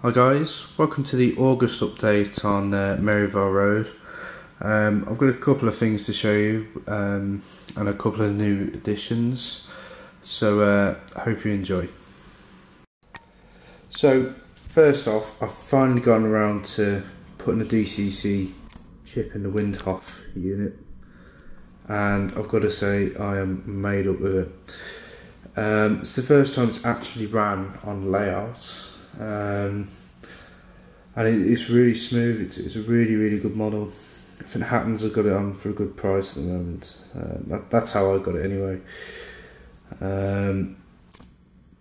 Hi guys, welcome to the August update on Maryvale Road. I've got a couple of things to show you and a couple of new additions, so I hope you enjoy. So first off, I've finally gone around to putting a DCC chip in the Windhoff unit, and I've got to say I am made up with it. It's the first time it's actually ran on layout. And it's really smooth. It's a really good model. If it happens, I've got it on for a good price at the moment. That's how I got it anyway. But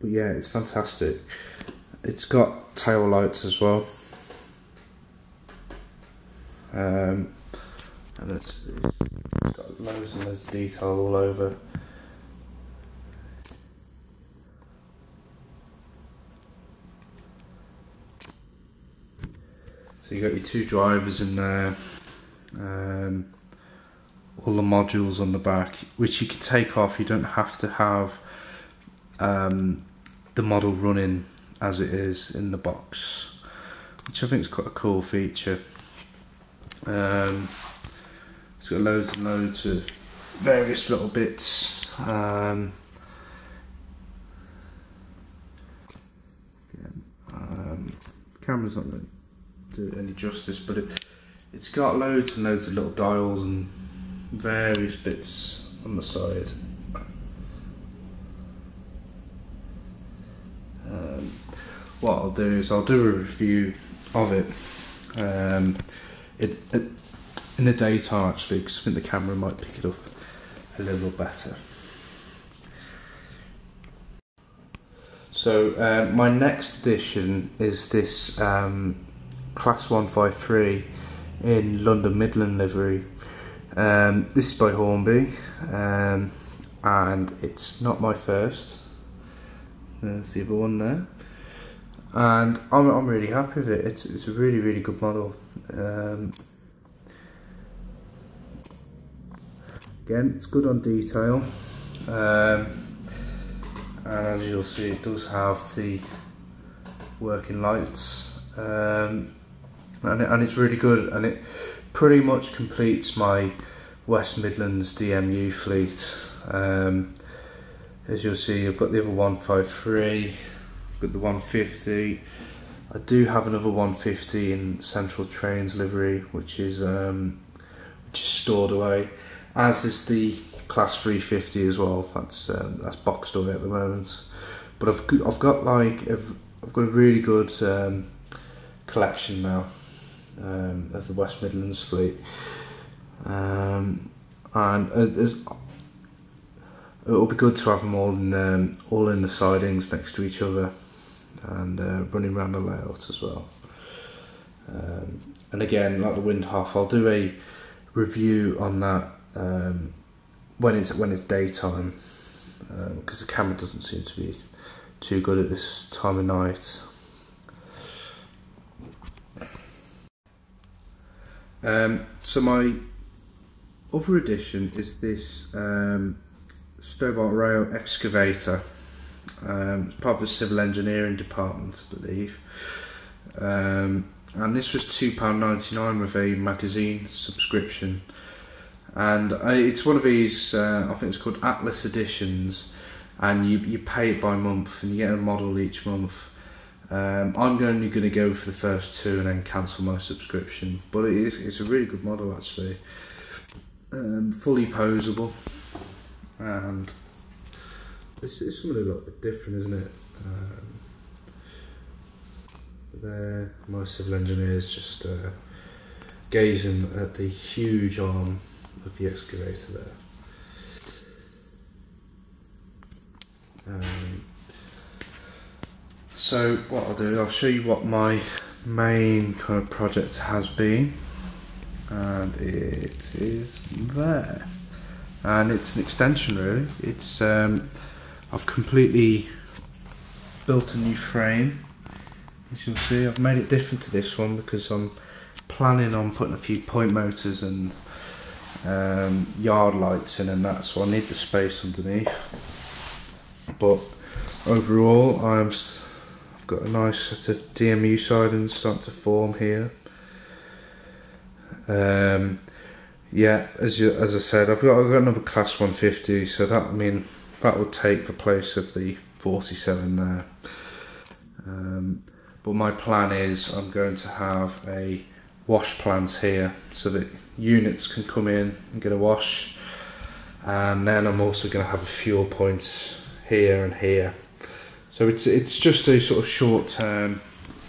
yeah, it's fantastic. It's got tail lights as well, and it's got loads and loads of detail all over. So you got your two drivers in there, all the modules on the back, which you can take off. You don't have to have the model running as it is in the box, which I think is quite a cool feature. It's got loads and loads of various little bits. Camera's not going to do it any justice, but it's got loads and loads of little dials and various bits on the side. What I'll do is I'll do a review of it, in the daytime actually, because I think the camera might pick it up a little better. So my next edition is this Class 153 in London Midland livery. This is by Hornby, and it's not my first. There's the other one there, and I'm really happy with it. It's a really good model. Again, it's good on detail, and as you'll see, it does have the working lights, and it's really good, and it pretty much completes my West Midlands DMU fleet. As you'll see, I've got the other 153, I've got the 150. I do have another 150 in Central Trains livery, which is stored away, as is the Class 350 as well. That's boxed away at the moment. But I've got a really good collection now of the West Midlands fleet, and it'll be good to have them all in the sidings next to each other, and running around the layout as well. And again, like the Windhoff, I'll do a review on that when it's daytime, because the camera doesn't seem to be too good at this time of night. So my other addition is this Stobart Rail excavator. It's part of the civil engineering department, I believe, and this was £2.99 with a magazine subscription, and it's one of these, I think it's called Atlas editions, and you pay it by month and you get a model each month. I'm only going to go for the first two and then cancel my subscription, but it's a really good model actually, fully posable, and it's something a little bit different, isn't it? There, my civil engineers just gazing at the huge arm of the excavator there. So what I'll do, I'll show you what my main kind of project has been, and it is there, and it's an extension really. It's I've completely built a new frame. As you'll see, I've made it different to this one because I'm planning on putting a few point motors and yard lights in and that, so I need the space underneath. But overall, I've I've got a nice set of DMU sidings starting to form here. Yeah, as I said, I've got another class 150, so that will take the place of the 47 there. But my plan is I'm going to have a wash plant here so that units can come in and get a wash, and then I'm also going to have a fuel point here and here. So it's just a sort of short term,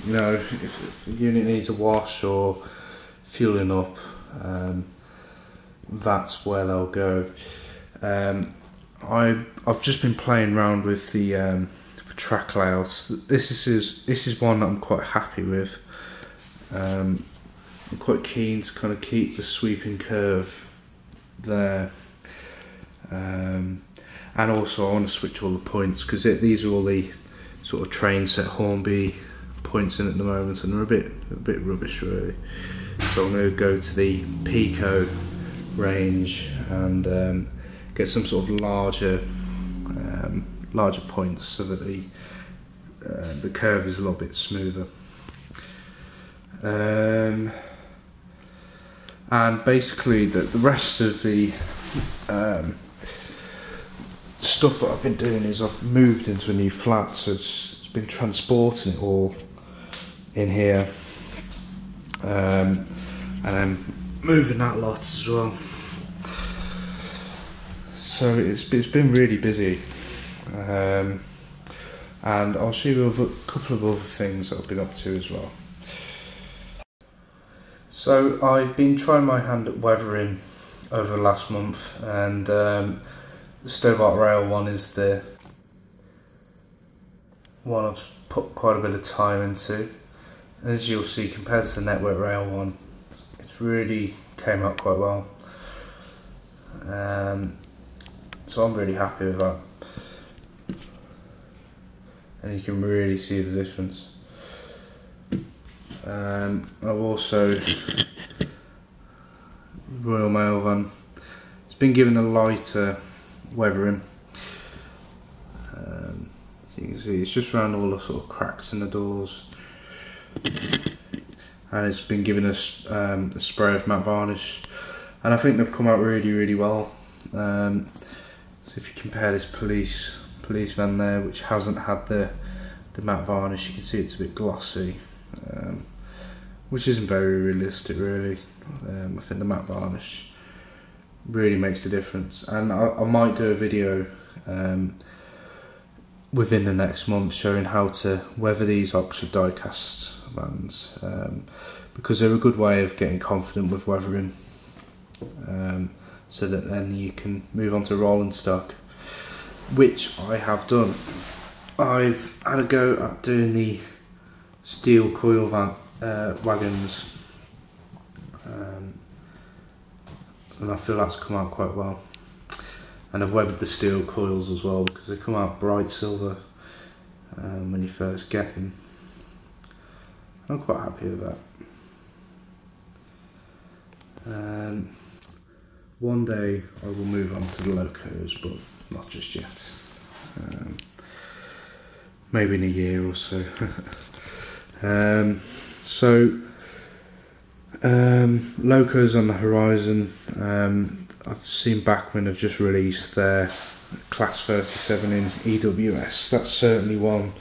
you know, if a unit needs a wash or fueling up, that's where they'll go. I've just been playing around with the track layouts. This is one that I'm quite happy with. I'm quite keen to kind of keep the sweeping curve there, and also I want to switch all the points, because these are all the sort of train set Hornby points in at the moment, and they're a bit rubbish really. So I'm going to go to the Pico range and get some sort of larger points so that the curve is a little bit smoother. And basically the rest of the stuff that I've been doing is I've moved into a new flat, so it's been transporting it all in here, and then moving that lot as well. So it's been really busy, and I'll show you a couple of other things that I've been up to as well. So I've been trying my hand at weathering over the last month, and the Stobart Rail one is the one I've put quite a bit of time into. As you'll see, compared to the Network Rail one, it's really came out quite well. So I'm really happy with that, and you can really see the difference. I've also, Royal Mail van, it's been given a lighter weathering. So you can see it's just around all the sort of cracks in the doors, and it's been given us a spray of matte varnish, and I think they've come out really well. So if you compare this police van there, which hasn't had the matte varnish, you can see it's a bit glossy, which isn't very realistic really. I think the matte varnish really makes a difference, and I might do a video within the next month showing how to weather these Oxford die-cast vans, because they're a good way of getting confident with weathering, so that then you can move on to rolling stock, which I have done. I've had a go at doing the steel coil wagons, and I feel that's come out quite well. And I've weathered the steel coils as well, because they come out bright silver when you first get them. I'm quite happy with that. One day I will move on to the locos, but not just yet. Maybe in a year or so. Locos on the horizon. I've seen Bachmann have just released their Class 37 in EWS. That's certainly one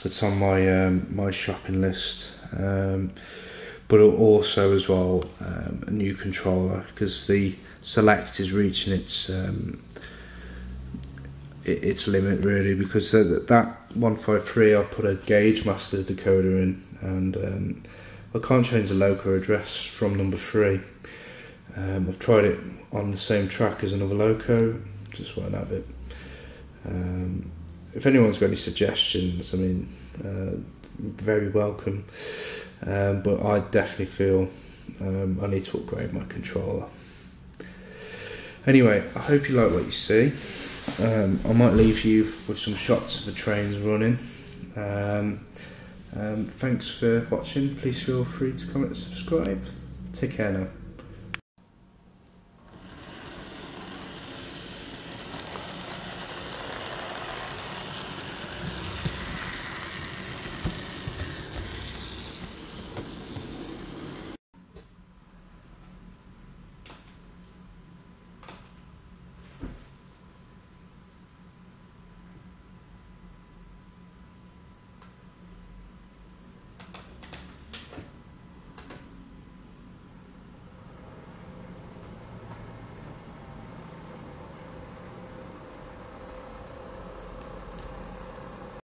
that's on my shopping list. But also as well a new controller, because the Select is reaching its limit really, because that 153 I put a Gauge Master decoder in, and I can't change the loco address from number 3. I've tried it on the same track as another loco, just won't have it. If anyone's got any suggestions, I mean, very welcome, but I definitely feel I need to upgrade my controller. Anyway, I hope you like what you see. I might leave you with some shots of the trains running. Thanks for watching. Please feel free to comment and subscribe. Take care now.